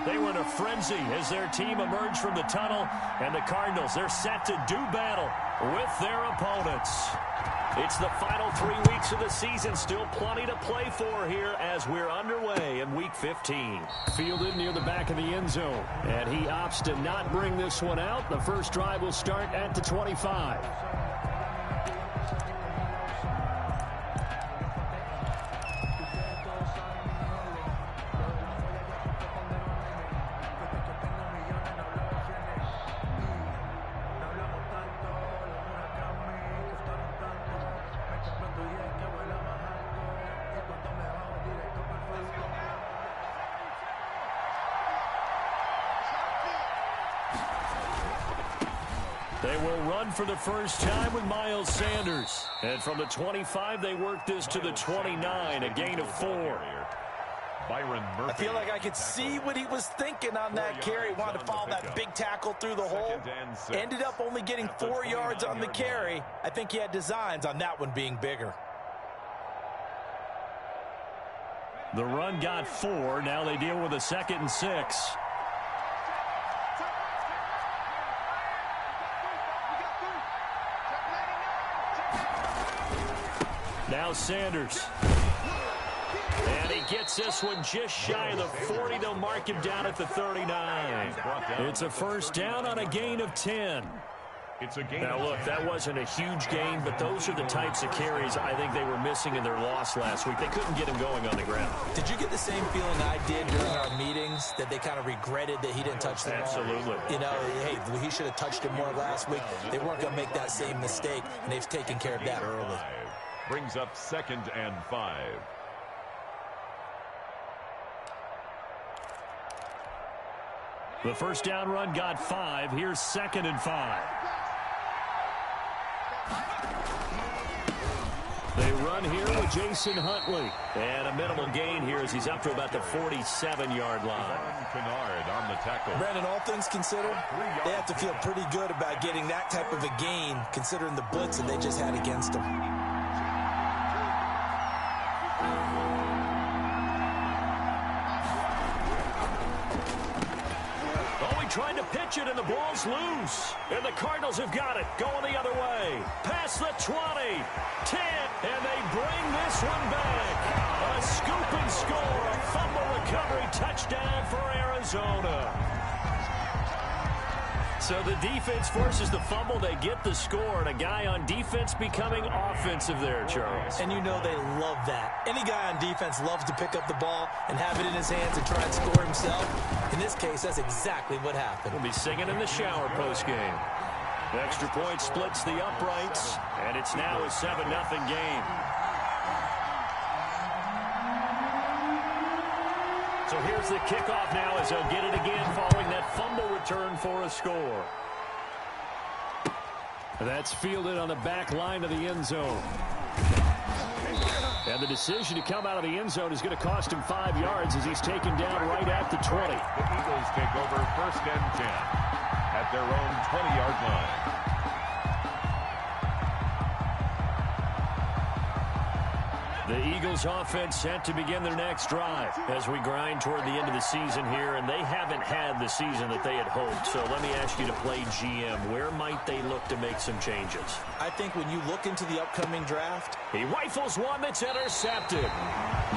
They were in a frenzy as their team emerged from the tunnel, and the Cardinals, they're set to do battle with their opponents. It's the final 3 weeks of the season. Still plenty to play for here as we're underway in Week 15. Fielded near the back of the end zone, and he opts to not bring this one out. The first drive will start at the 25. They will run for the first time with Miles Sanders. And from the 25, they work this to the 29, a gain of 4. Byron Murphy. I feel like I could see what he was thinking on that carry. Wanted to follow that big tackle through the hole. Ended up only getting 4 yards on the carry. I think he had designs on that one being bigger. The run got 4. Now they deal with a 2nd and 6. Now Sanders. And he gets this one just shy of the 40. They'll mark him down at the 39. It's a first down on a gain of 10. Now, look, that wasn't a huge gain, but those are the types of carries I think they were missing in their loss last week. They couldn't get him going on the ground. Did you get the same feeling I did during our meetings, that they kind of regretted that he didn't touch the ball? Absolutely. You know, hey, he should have touched it more last week. They weren't going to make that same mistake, and they've taken care of that early. Brings up 2nd and 5. The first down run got 5. Here's 2nd and 5. They run here with Jason Huntley. And a minimal gain here as he's up to about the 47-yard line. Kennard on the tackle. Brandon, all things considered, they have to feel pretty good about getting that type of a gain, considering the blitz that they just had against them. Trying to pitch it, and the ball's loose. And the Cardinals have got it. Going the other way. Past the 20. 10. And they bring this one back. A scoop and score. A fumble recovery touchdown for Arizona. So the defense forces the fumble. They get the score. And a guy on defense becoming offensive there, Charles. And you know they love that. Any guy on defense loves to pick up the ball and have it in his hands and try and score himself. In this case, that's exactly what happened. We'll be singing in the shower postgame. Extra point splits the uprights, and it's now a 7-0 game. So here's the kickoff now as they'll get it again following that fumble return for a score. That's fielded on the back line of the end zone. And the decision to come out of the end zone is going to cost him 5 yards as he's taken down right at the 20. The Eagles take over 1st and 10 at their own 20-yard line. The Eagles offense set to begin their next drive as we grind toward the end of the season here, and they haven't had the season that they had hoped. So let me ask you to play GM. Where might they look to make some changes? I think when you look into the upcoming draft, he rifles one that's intercepted.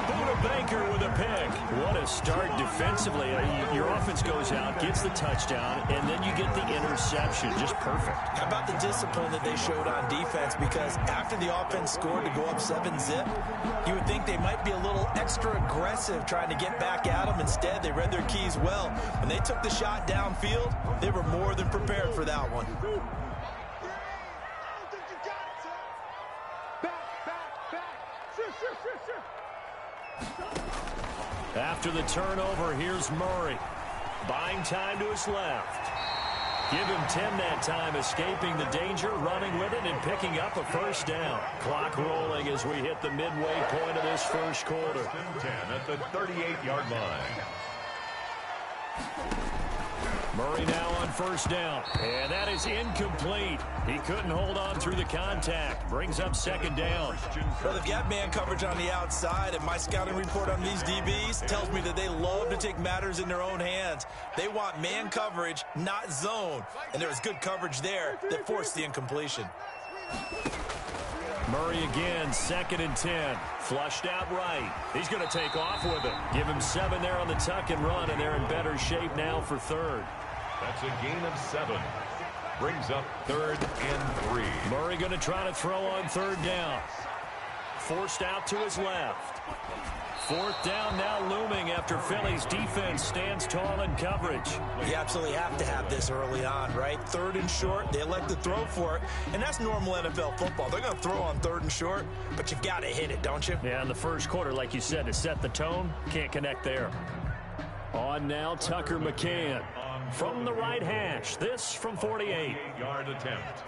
Buda Baker with a pick. What a start defensively. Your offense goes out, gets the touchdown, and then you get the interception. Just perfect. How about the discipline that they showed on defense? Because after the offense scored to go up 7-zip, you would think they might be a little extra aggressive trying to get back at them. Instead, they read their keys well. When they took the shot downfield, they were more than prepared for that one. After the turnover, here's Murray. Buying time to his left. Give him 10 that time, escaping the danger, running with it, and picking up a first down. Clock rolling as we hit the midway point of this first quarter. 10 at the 38-yard line. Murray now on first down. And that is incomplete. He couldn't hold on through the contact. Brings up second down. Well, they've got man coverage on the outside, and my scouting report on these DBs tells me that they love to take matters in their own hands. They want man coverage, not zone. And there was good coverage there that forced the incompletion. Murray again, 2nd and 10. Flushed out right. He's going to take off with it. Give him 7 there on the tuck and run, and they're in better shape now for 3rd. That's a gain of 7. Brings up 3rd and 3. Murray going to try to throw on 3rd down. Forced out to his left. 4th down now looming after Philly's defense stands tall in coverage. You absolutely have to have this early on, right? 3rd and short, they elect to throw for it, and that's normal NFL football. They're going to throw on 3rd and short, but you've got to hit it, don't you? Yeah, in the first quarter, like you said, to set the tone, can't connect there. On now, Tucker McCann from the right hash. This from 48. 8-yard attempt.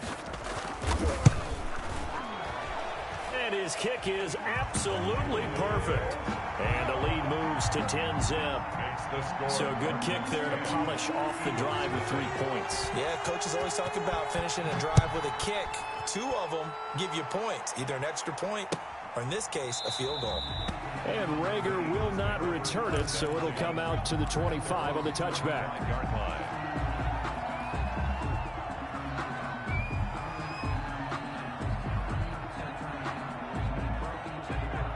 And his kick is absolutely perfect. And the lead moves to 10-zip. So a good kick there to polish off the drive with 3 points. Yeah, coaches always talk about finishing a drive with a kick. 2 of them give you points, either an extra point or, in this case, a field goal. And Rager will not return it, so it'll come out to the 25 on the touchback. 5-yard line.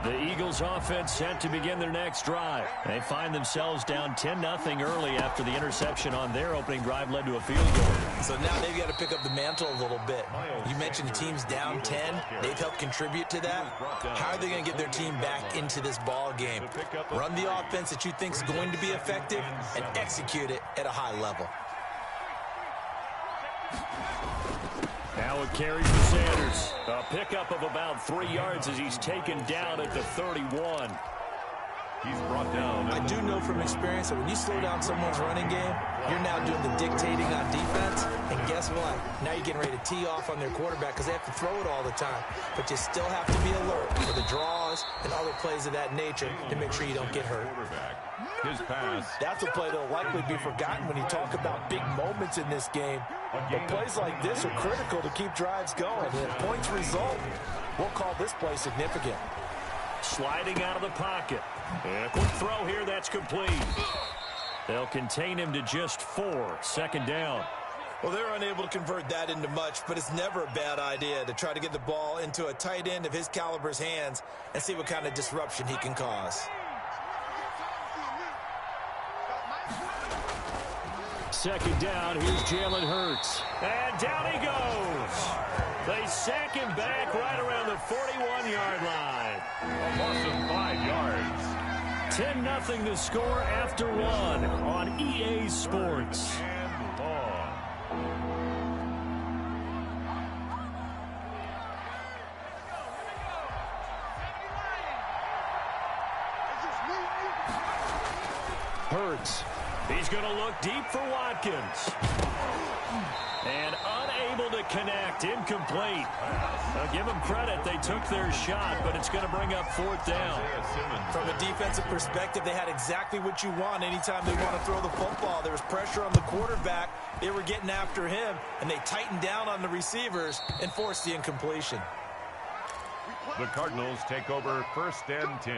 The Eagles offense set to begin their next drive. They find themselves down 10-0 early after the interception on their opening drive led to a field goal. So now they've got to pick up the mantle a little bit. You mentioned the team's down 10. They've helped contribute to that. How are they going to get their team back into this ball game? Run the offense that you think is going to be effective and execute it at a high level. Now a carry for Sanders. A pickup of about 3 yards as he's taken down at the 31. He's brought down. I do know from experience that when you slow down someone's running game, you're now doing the dictating on defense. And guess what? Now you're getting ready to tee off on their quarterback because they have to throw it all the time. But you still have to be alert for the draws and other plays of that nature to make sure you don't get hurt. His pass. That's a play that'll likely be forgotten when you talk about big moments in this game. But plays like this are critical to keep drives going. And if points result, we'll call this play significant. Sliding out of the pocket. And a quick throw here, that's complete. They'll contain him to just 4. 2nd down. Well, they're unable to convert that into much, but it's never a bad idea to try to get the ball into a tight end of his caliber's hands and see what kind of disruption he can cause. 2nd down, here's Jalen Hurts. And down he goes. They sack him back right around the 41-yard line. A loss of 5 yards. 10-0 the score after 1 on EA Sports. And long. Hurts. He's going to look deep for Watkins. And unable to connect. Incomplete. Now give them credit. They took their shot, but it's going to bring up 4th down. From a defensive perspective, they had exactly what you want anytime they want to throw the football. There was pressure on the quarterback. They were getting after him, and they tightened down on the receivers and forced the incompletion. The Cardinals take over 1st and 10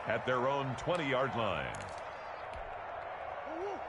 at their own 20-yard line.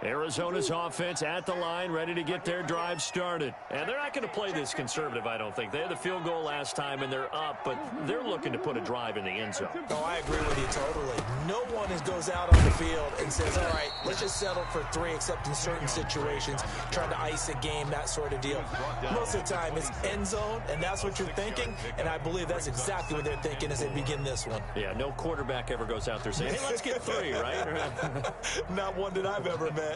Arizona's offense at the line, ready to get their drive started. And they're not going to play this conservative, I don't think. They had the field goal last time, and they're up, but they're looking to put a drive in the end zone. Oh, I agree with you totally. No one goes out on the field and says, all right, let's just settle for 3, except in certain situations, trying to ice a game, that sort of deal. Most of the time, it's end zone, and that's what you're thinking, and I believe that's exactly what they're thinking as they begin this one. Yeah, no quarterback ever goes out there saying, hey, let's get 3, right? Not one that I've ever met.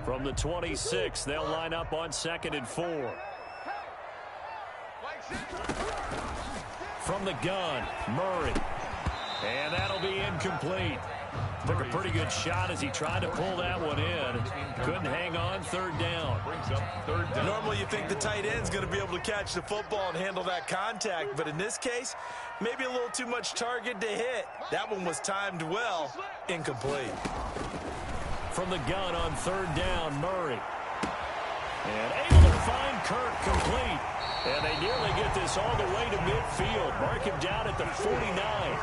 From the 26, they'll line up on 2nd and 4. From the gun, Murray. And that'll be incomplete. Took a pretty good shot as he tried to pull that one in. Couldn't hang on, third down. Normally you think the tight end's going to be able to catch the football and handle that contact, but in this case, maybe a little too much target to hit. That one was timed well, incomplete. From the gun on third down, Murray. And able to find Kirk complete. And they nearly get this all the way to midfield. Mark him down at the 49.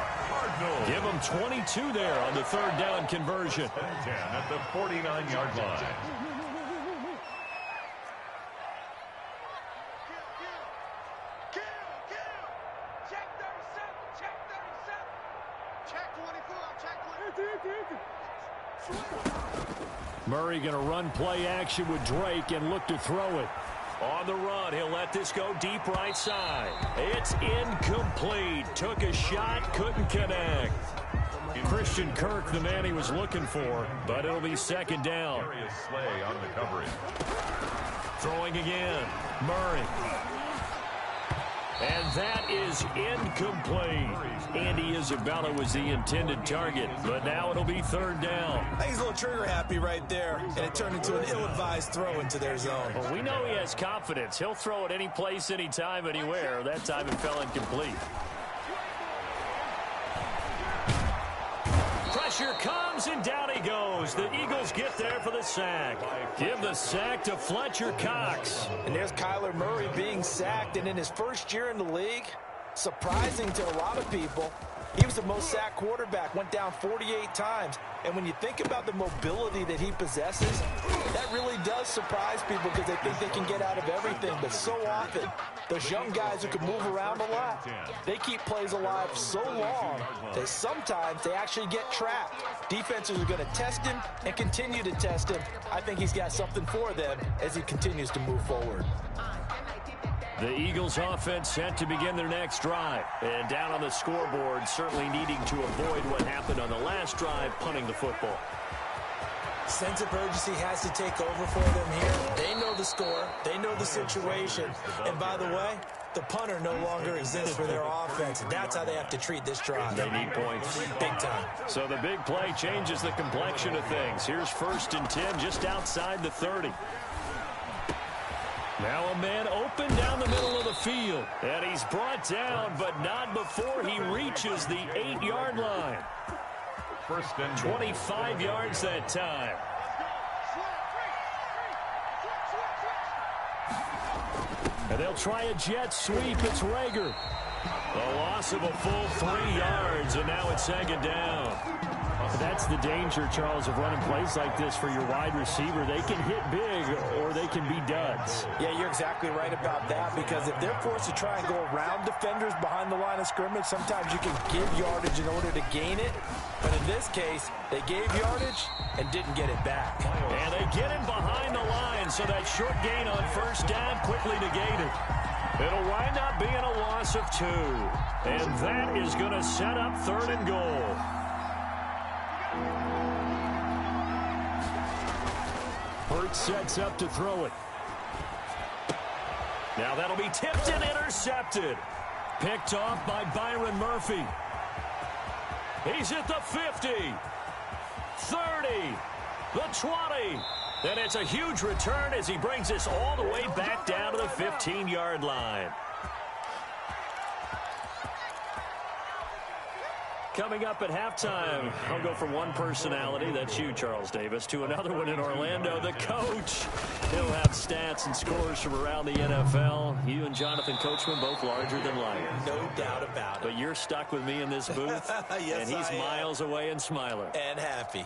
Give him 22 there on the third down conversion. 10 at the 49-yard line. Murray going to run play action with Drake and look to throw it. On the run, he'll let this go deep right side. It's incomplete. Took a shot, couldn't connect. Christian Kirk, the man he was looking for, but it'll be second down. Slay on the coverage. Throwing again, Murray. And that is incomplete. Andy Isabella was the intended target, but now it'll be third down. I think he's a little trigger happy right there, and it turned into an ill-advised throw into their zone. Well, we know he has confidence. He'll throw it any place, anytime, anywhere. That time it fell incomplete. Pressure comes, and down he goes. The Eagles get there for the sack. Give the sack to Fletcher Cox. And there's Kyler Murray being sacked, and in his first year in the league, surprising to a lot of people, he was the most sacked quarterback, went down 48 times. And when you think about the mobility that he possesses, that really does surprise people because they think they can get out of everything. But so often, those young guys who can move around a lot, they keep plays alive so long that sometimes they actually get trapped. Defenses are going to test him and continue to test him. I think he's got something for them as he continues to move forward. The Eagles offense set to begin their next drive. And down on the scoreboard, certainly needing to avoid what happened on the last drive, punting the football. Sense of urgency has to take over for them here. They know the score. They know the situation. And by the way, the punter no longer exists for their offense. That's how they have to treat this drive. They need points. Big time. So the big play changes the complexion of things. Here's 1st and 10 just outside the 30. Now a man open down the middle of the field. And he's brought down, but not before he reaches the 8-yard line. 1st and 25 yards that time. And they'll try a jet sweep. It's Rager. A loss of a full 3 yards, and now it's second down. That's the danger, Charles, of running plays like this for your wide receiver. They can hit big or they can be duds. Yeah, you're exactly right about that because if they're forced to try and go around defenders behind the line of scrimmage, sometimes you can give yardage in order to gain it. But in this case, they gave yardage and didn't get it back. And they get him behind the line, so that short gain on 1st down quickly negated. It'll wind up being a loss of 2. And that is going to set up 3rd and goal. Hurts sets up to throw it. Now that'll be tipped and intercepted. Picked off by Byron Murphy. He's at the 50, 30, the 20. Then it's a huge return as he brings us all the way back down to the 15-yard line. Coming up at halftime, I'll go from one personality, that's you, Charles Davis, to another one in Orlando, the coach. He'll have stats and scores from around the NFL. You and Jonathan Coachman, both larger than life. No doubt about it. But you're stuck with me in this booth, yes, and he's miles away and smiling. And happy.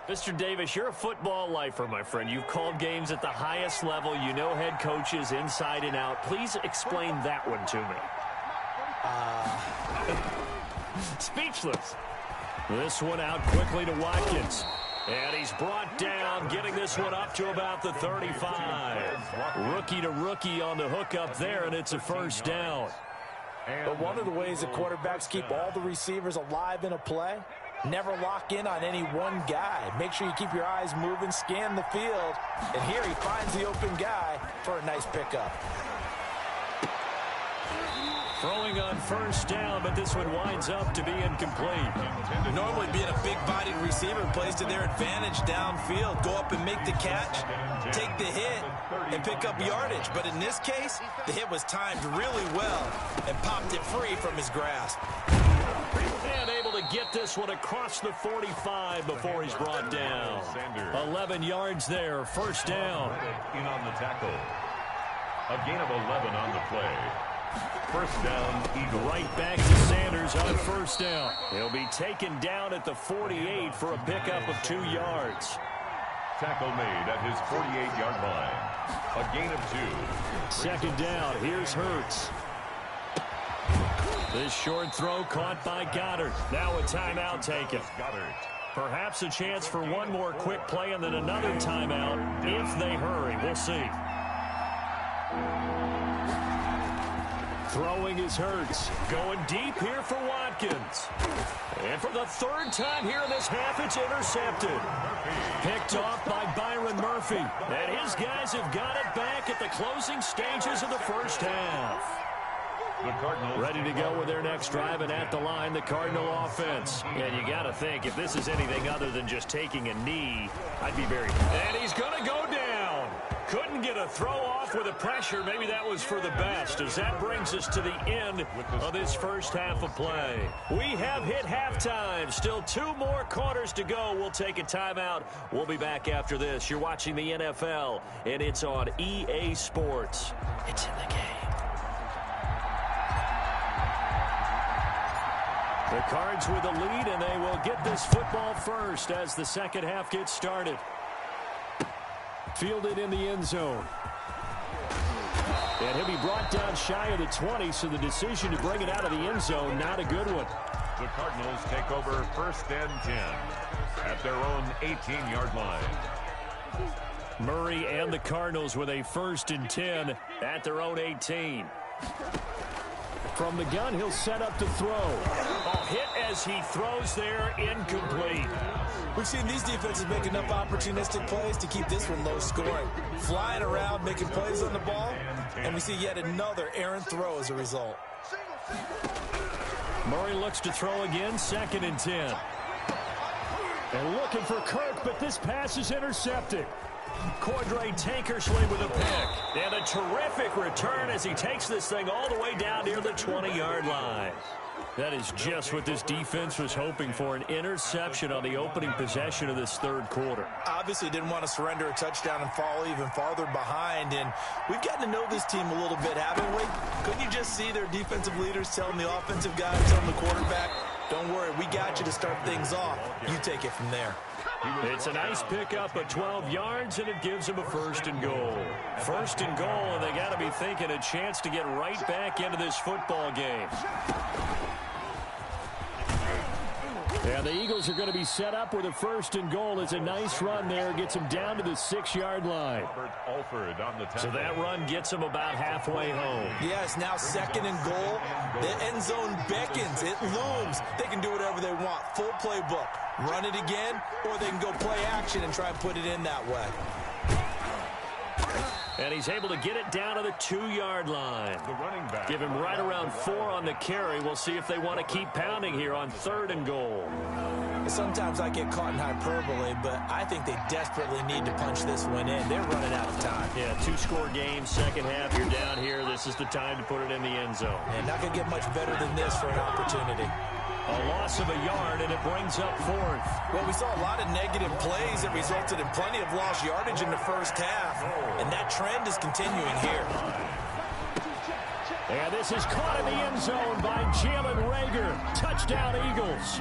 Mr. Davis, you're a football lifer, my friend. You've called games at the highest level. You know head coaches inside and out. Please explain that one to me. Speechless. This one out quickly to Watkins. And he's brought down, getting this one up to about the 35. Rookie to rookie on the hook up there, and it's a 1st down. But one of the ways that quarterbacks keep all the receivers alive in a play, never lock in on any one guy. Make sure you keep your eyes moving, scan the field. And here he finds the open guy for a nice pickup. Throwing on first down, but this one winds up to be incomplete. Normally being a big-bodied receiver plays to their advantage downfield. Go up and make the catch, take the hit, and pick up yardage. But in this case, the hit was timed really well and popped it free from his grasp. And able to get this one across the 45 before he's brought down. 11 yards there, first down. In on the tackle. A gain of 11 on the play. First down, Eagles. Right back to Sanders on first down. He'll be taken down at the 48 for a pickup of 2 yards. Tackle made at his 48-yard line. A gain of 2. Second down, here's Hurts. This short throw caught by Goddard. Now a timeout taken. Goddard. Perhaps a chance for one more quick play and then another timeout if they hurry. We'll see. Throwing is Hurts. Going deep here for Watkins. And for the third time here in this half, it's intercepted. Picked off by Byron Murphy. And his guys have got it back at the closing stages of the first half. The Cardinals ready to go with their next drive, and at the line, the Cardinal offense. And you got to think, if this is anything other than just taking a knee, I'd be very... And he's going to go down. Couldn't get a throw off with the pressure. Maybe that was for the best, as that brings us to the end of this first half of play. We have hit halftime. Still 2 more quarters to go. We'll take a timeout. We'll be back after this. You're watching the NFL, and it's on EA Sports. It's in the game. The Cards with the lead, and they will get this football first as the second half gets started. Fielded in the end zone. And he'll be brought down shy of the 20, so the decision to bring it out of the end zone, not a good one. The Cardinals take over first and 10 at their own 18-yard line. Murray and the Cardinals with a first and 10 at their own 18. From the gun, he'll set up to throw. Oh, hit as he throws there, incomplete. We've seen these defenses make enough opportunistic plays to keep this one low scoring. Flying around, making plays on the ball, and we see yet another errant throw as a result. Murray looks to throw again, second and 10. And looking for Kirk, but this pass is intercepted. Cordray Tankersley with a pick. And a terrific return as he takes this thing all the way down near the 20-yard line. That is just what this defense was hoping for, an interception on the opening possession of this third quarter. Obviously didn't want to surrender a touchdown and fall even farther behind, and we've gotten to know this team a little bit, haven't we? Couldn't you just see their defensive leaders telling the offensive guys, telling the quarterback, don't worry, we got you to start things off. You take it from there. It's a nice pickup of 12 yards, and it gives them a first and goal. First and goal, and they got to be thinking a chance to get right back into this football game. And the Eagles are going to be set up with a first and goal. It's a nice run there. Gets them down to the 6-yard line. Alford on the so that run gets them about halfway home. Yeah, it's now second and goal. The end zone beckons. It looms. They can do whatever they want. Full playbook. Run it again, or they can go play action and try and put it in that way. And he's able to get it down to the 2-yard line. The running back. Give him right around 4 on the carry. We'll see if they want to keep pounding here on third and goal. Sometimes I get caught in hyperbole, but I think they desperately need to punch this one in. They're running out of time. Yeah, 2-score game, second half, you're down here. This is the time to put it in the end zone. And not going to get much better than this for an opportunity. A loss of a yard, and it brings up fourth. Well, we saw a lot of negative plays that resulted in plenty of lost yardage in the first half, and that trend is continuing here. And this is caught in the end zone by Jalen Reagor. Touchdown, Eagles.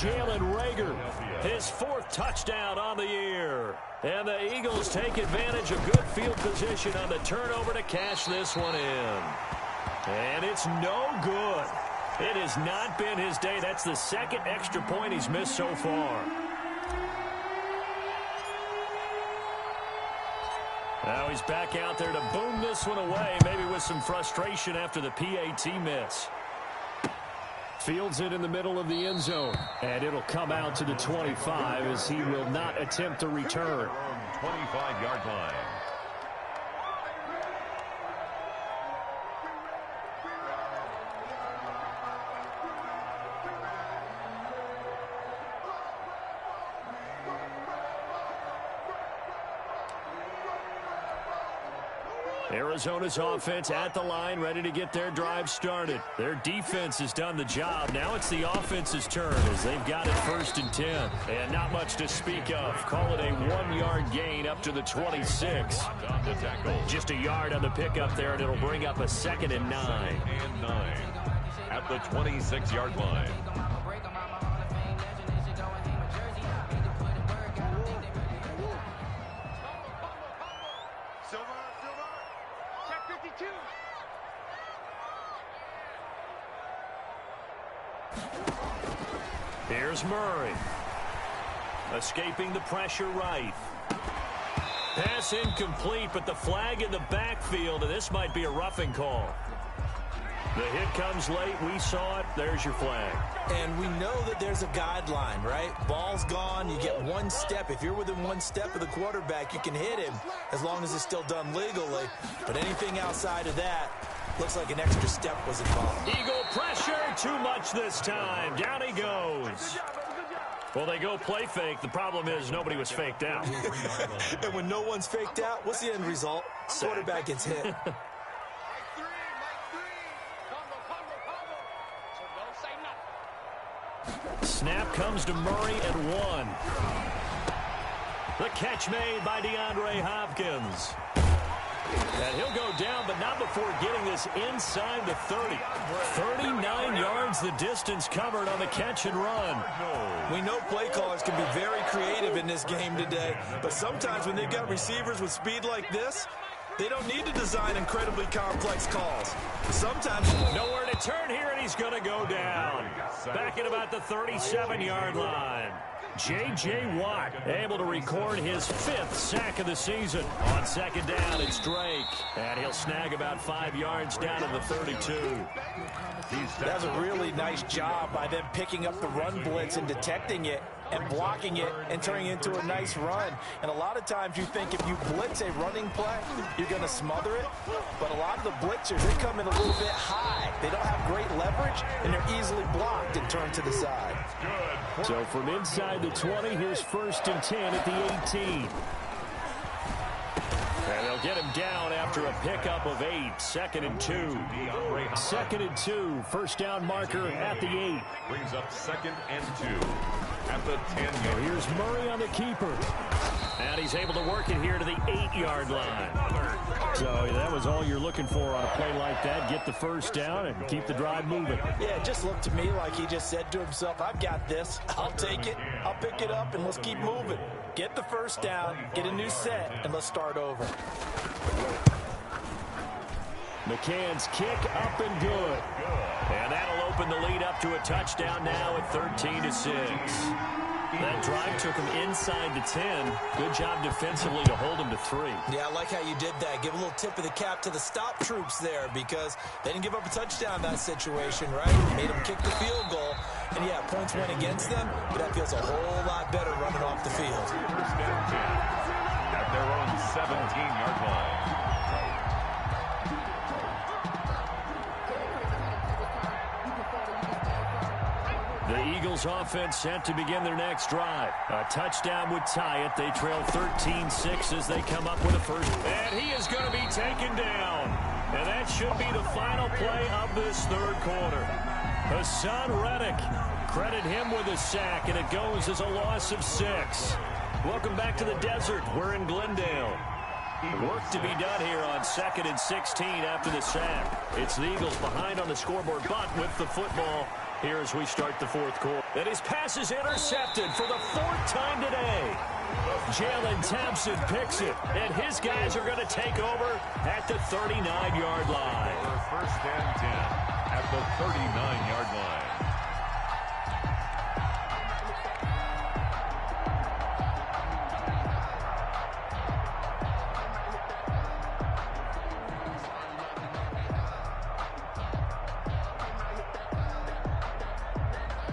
Jalen Reagor, his 4th touchdown on the year. And the Eagles take advantage of good field position on the turnover to cash this one in. And it's no good. It has not been his day. That's the 2nd extra point he's missed so far. Now he's back out there to boom this one away, maybe with some frustration after the PAT miss. Fields it in the middle of the end zone, and it'll come out to the 25 as he will not attempt to return. 25-yard line. Arizona's offense at the line, ready to get their drive started. Their defense has done the job. Now it's the offense's turn as they've got it 1st and 10. And not much to speak of. Call it a 1-yard gain up to the 26. Just a yard on the pickup there, and it'll bring up a 2nd and 9. At the 26-yard line. Here's Murray. Escaping the pressure right. Pass incomplete, but the flag in the backfield, and this might be a roughing call. The hit comes late. We saw it. There's your flag. And we know that there's a guideline, right? Ball's gone. You get 1 step. If you're within 1 step of the quarterback, you can hit him as long as it's still done legally. But anything outside of that, looks like an extra step was involved. Eagle pressure. Too much this time. Down he goes. Well, they go play fake. The problem is nobody was faked out. And when no one's faked out, what's the end result? Quarterback gets hit. Snap comes to Murray at 1. The catch made by DeAndre Hopkins. And he'll go down, but not before getting this inside the 30. 39 yards the distance covered on the catch and run. We know play callers can be very creative in this game today, but sometimes when they've got receivers with speed like this, they don't need to design incredibly complex calls. Sometimes nowhere to turn here, and he's going to go down. Back at about the 37-yard line. J.J. Watt able to record his 5th sack of the season. On 2nd down, it's Drake. And he'll snag about 5 yards down to the 32. That's a really nice job by them picking up the run blitz and detecting it and blocking it and turning it into a nice run. And a lot of times you think if you blitz a running play, you're going to smother it. But a lot of the blitzers, they come in a little bit high. They don't have great leverage, and they're easily blocked and turned to the side. So from inside the 20, here's 1st and 10 at the 18. And they'll get him down after a pickup of 8. 2nd and 2. 2nd and 2. First down marker at the 8. Brings up 2nd and 2 at the 10. Here's Murray on the keeper. And he's able to work it here to the 8-yard line. So that was all you're looking for on a play like that. Get the first down and keep the drive moving. Yeah, it just looked to me like he just said to himself, I've got this. I'll take it. I'll pick it up, and let's keep moving. Get the first down, get a new set, and let's start over. McCann's kick up and good. And that'll open the lead up to a touchdown now at 13-6. That drive took him inside the 10. Good job defensively to hold him to 3. Yeah, I like how you did that. Give a little tip of the cap to the stop troops there because they didn't give up a touchdown in that situation, right? Made them kick the field goal. And, yeah, points went against them, but that feels a whole lot better running off the field. At their own 17-yard line. The Eagles offense set to begin their next drive. A touchdown would tie it. They trail 13-6 as they come up with a first. And he is going to be taken down. And that should be the final play of this 3rd quarter. Hassan Reddick, credit him with a sack, and it goes as a loss of 6. Welcome back to the desert. We're in Glendale. Work to be done here on 2nd and 16 after the sack. It's the Eagles behind on the scoreboard, but with the football here as we start the 4th quarter. And his pass is intercepted for the 4th time today. Jalen Thompson picks it, and his guys are going to take over at the 39-yard line. 1st and 10 at the 39-yard line.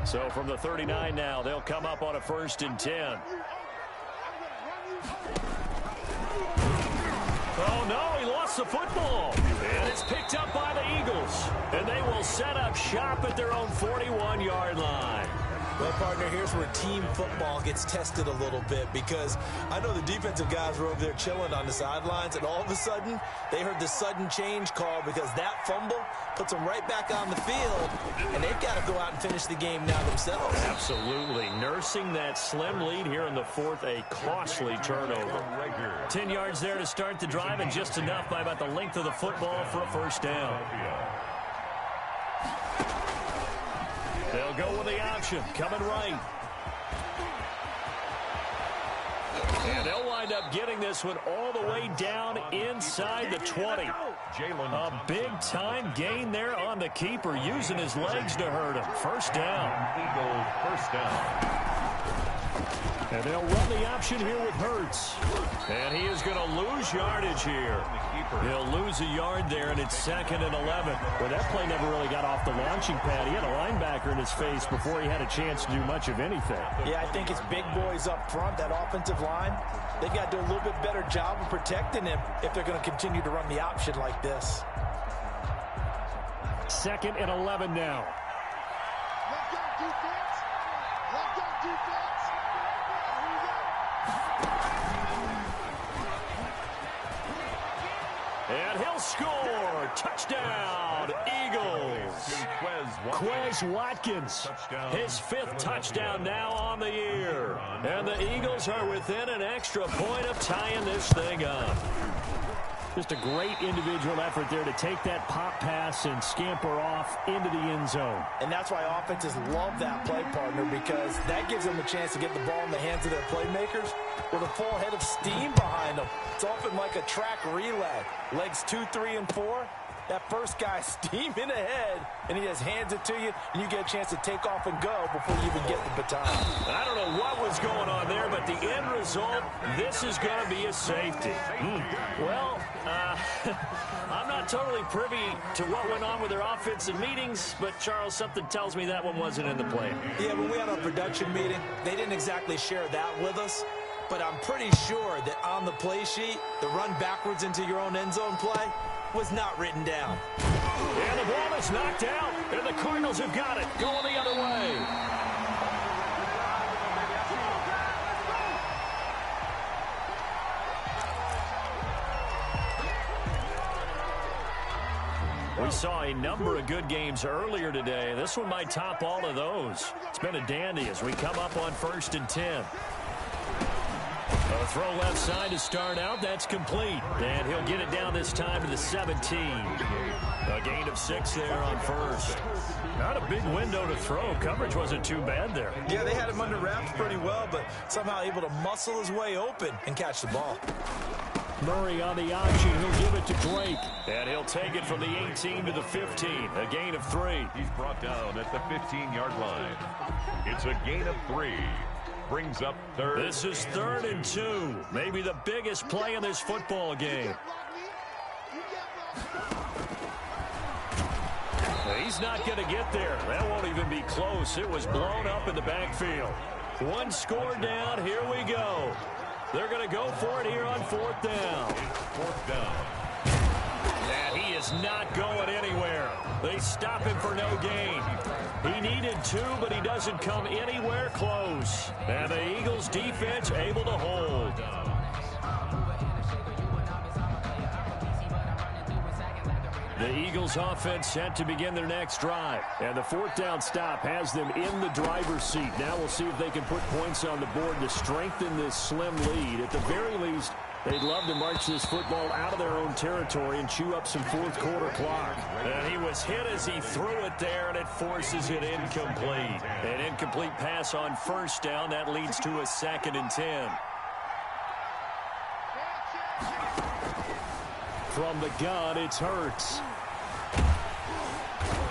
So from the 39 now, they'll come up on a 1st and 10. Oh, no, he lost the football. And it's picked up by the Eagles. And they will set up shop at their own 41-yard line. Well, partner, here's where team football gets tested a little bit, because I know the defensive guys were over there chilling on the sidelines, and all of a sudden, they heard the sudden change call because that fumble puts them right back on the field, and they've got to go out and finish the game now themselves. Absolutely. Nursing that slim lead here in the fourth, a costly turnover. 10 yards there to start the drive, and just enough by about the length of the football for a first down. They'll go with the option, coming right. And they'll wind up getting this one all the way down inside the 20. A big-time gain there on the keeper, using his legs to hurt him. First down. Eagles first down. And they'll run the option here with Hurts. And he is going to lose yardage here. He'll lose a yard there, and it's 2nd and 11. Well, that play never really got off the launching pad. He had a linebacker in his face before he had a chance to do much of anything. Yeah, I think it's big boys up front, that offensive line. They've got to do a little bit better job of protecting him if they're going to continue to run the option like this. 2nd and 11 now. Let go defense. Let go defense. And he'll score. Touchdown, Eagles. Quez Watkins, his 5th touchdown now on the year. And the Eagles are within an extra point of tying this thing up. Just a great individual effort there to take that pop pass and scamper off into the end zone. And that's why offenses love that play, partner, because that gives them a chance to get the ball in the hands of their playmakers with a full head of steam behind them. It's often like a track relay. Legs 2, 3, and 4. That first guy steaming ahead, and he just hands it to you, and you get a chance to take off and go before you even get the baton. I don't know what was going on there, but the end result, this is going to be a safety. Well, I'm not totally privy to what went on with their offensive meetings, but, Charles, something tells me that one wasn't in the plan. Yeah, when we had our production meeting, they didn't exactly share that with us, but I'm pretty sure that on the play sheet, the run backwards into your own end zone play was not written down. And the ball is knocked out, and the Cardinals have got it, going the other way. We saw a number of good games earlier today. This one might top all of those. It's been a dandy as we come up on 1st and 10. A throw left side to start out. That's complete. And he'll get it down this time to the 17. A gain of 6 there on first. Not a big window to throw. Coverage wasn't too bad there. Yeah, they had him under wraps pretty well, but somehow able to muscle his way open and catch the ball. Murray on the option. He'll give it to Drake. And he'll take it from the 18 to the 15. A gain of 3. He's brought down at the 15-yard line. It's a gain of 3. Brings up 3rd. This is 3rd and 2. Maybe the biggest play in this football game. He's not going to get there. That won't even be close. It was blown up in the backfield. One score down. Here we go. They're going to go for it here on 4th down. 4th down. And he is not going anywhere. They stop him for no gain. He needed 2, but he doesn't come anywhere close. And the Eagles defense able to hold. The Eagles offense set to begin their next drive. And the 4th down stop has them in the driver's seat. Now we'll see if they can put points on the board to strengthen this slim lead. At the very least, they'd love to march this football out of their own territory and chew up some 4th quarter clock. And he was hit as he threw it there, and it forces it incomplete. An incomplete pass on 1st down. That leads to a 2nd and 10. From the gun, it's Hurts.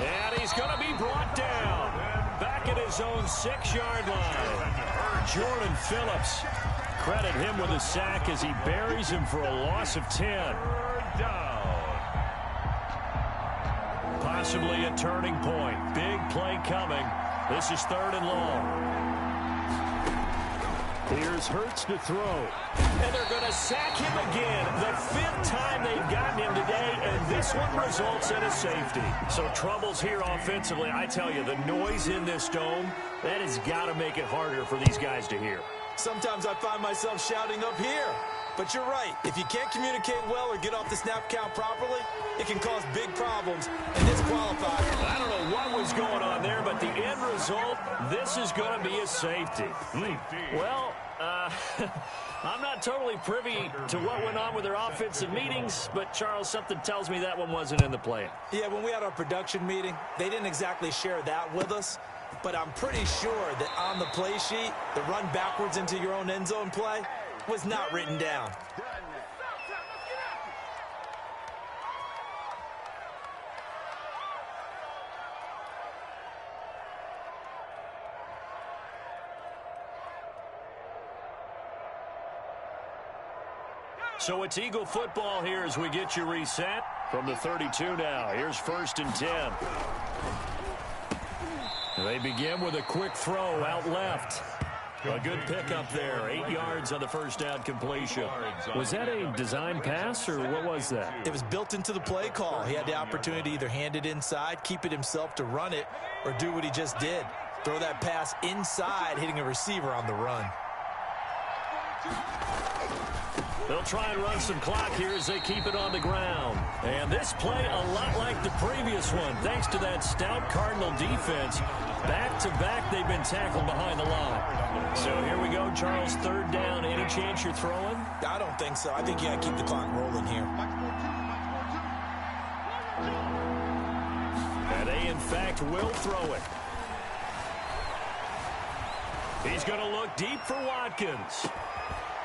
And he's going to be brought down. Back at his own 6-yard line. Jordan Phillips. Credit him with a sack as he buries him for a loss of 10. Possibly a turning point. Big play coming. This is 3rd and long. Here's Hurts to throw. And they're going to sack him again. The 5th time they've gotten him today, and this one results in a safety. So troubles here offensively. I tell you, the noise in this dome, that has got to make it harder for these guys to hear. Sometimes I find myself shouting up here. But you're right. If you can't communicate well or get off the snap count properly, it can cause big problems and disqualify. I don't know what was going on there, but the end result, this is going to be a safety. Well, I'm not totally privy to what went on with their offensive meetings, but, Charles, something tells me that one wasn't in the plan. Yeah, when we had our production meeting, they didn't exactly share that with us, but I'm pretty sure that on the play sheet, the run backwards into your own end zone play was not written down. So it's Eagle football here as we get you reset. From the 32 now, here's 1st and 10. They begin with a quick throw out left. A good pickup there. 8 yards on the first down completion. Was that a design pass, or what was that? It was built into the play call. He had the opportunity to either hand it inside, keep it himself to run it, or do what he just did. Throw that pass inside, hitting a receiver on the run. They'll try and run some clock here as they keep it on the ground. And this play a lot like the previous one, thanks to that stout Cardinal defense. Back-to-back, they've been tackled behind the line. So here we go, Charles, 3rd down. Any chance you're throwing? I don't think so. I think you got to keep the clock rolling here. And they, in fact, will throw it. He's going to look deep for Watkins.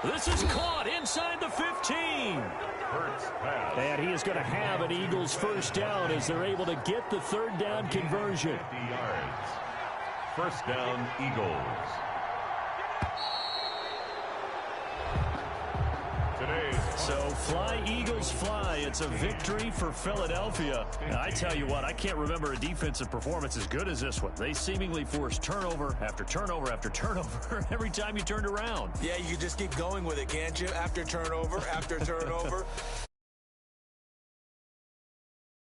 This is caught inside the 15. And he is going to have an Eagles 1st down as they're able to get the 3rd down conversion. 50 yards. 1st down, Eagles. So fly, Eagles, fly. It's a victory for Philadelphia. Now, I tell you what, I can't remember a defensive performance as good as this one. They seemingly forced turnover after turnover after turnover every time you turned around. Yeah, you can just keep going with it, can't you? After turnover, after turnover.